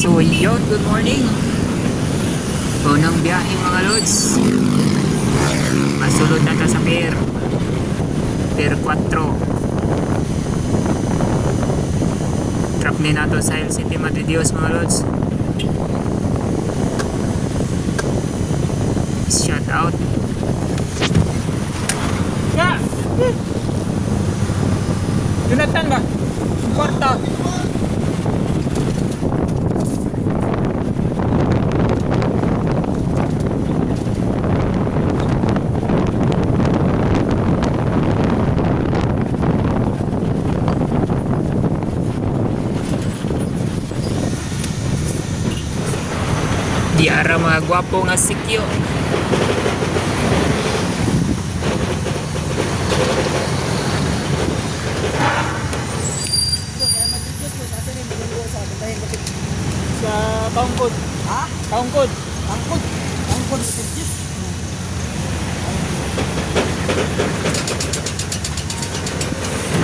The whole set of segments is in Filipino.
So yun, good morning. Unang biyahe mga lods. Masulod na ta sa Pier 4. Trap ni nato sa LCT Madridios mga lods. Shout out. Ya! Jonathan ba? Kwarta. Di ara mga gwapo nga sikyo. Sa Taungkod. Ha? Taungkod. Angkod. Angkod sa Sitges.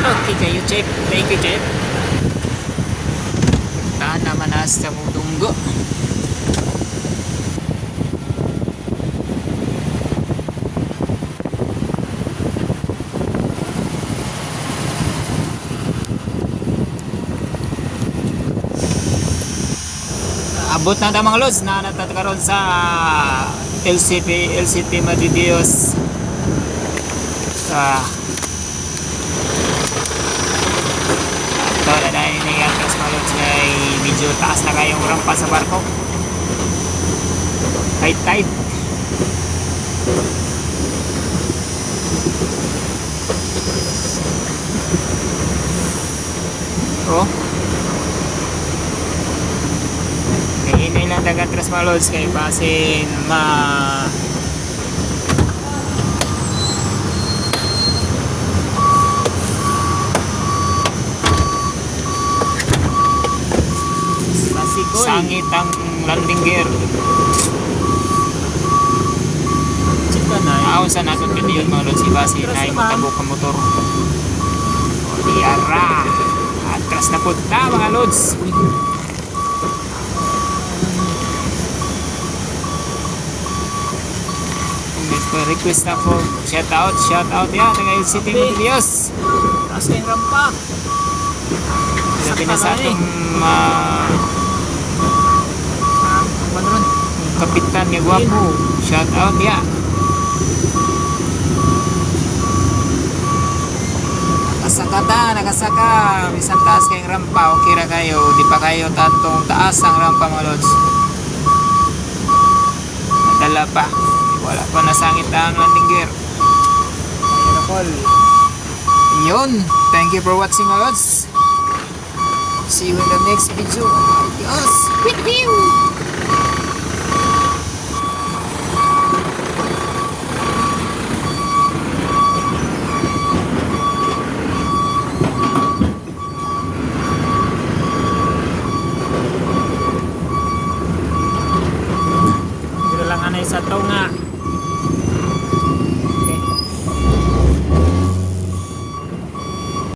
Okay kayo, Chef. Thank you, Chef. Tahan naman na sa mudunggo. Abot na ta mga lods na natatakaroon sa LCT Madridios sa ito na dahil nangyayas mga lods ay medyo taas na kayong rampa sa barko, high tide. Oh, hinay lang dagat tres mga lods kay basin sangit ang landing gear. Chika na. Aon sa natin yun mga lods, basin ay matabok ang motor. O di ara atras na punta mga lods. Request ako, shout out yan ng LCT Madridios. Taas kayong rampa. Sabi na sa atong Manron. kapitan nga gwapo, shout out ya. Nakasaka bisan taas kayong rampa, okay ra kayo, di pa kayo tantong taas ang rampa mga lods. Nadala pa, wala pa nasangit ang landing gear. Ayan na call. Yun, thank you for watching mga lods. See you in the next video. Adios. Pew! Dito lang anay sa taw nga.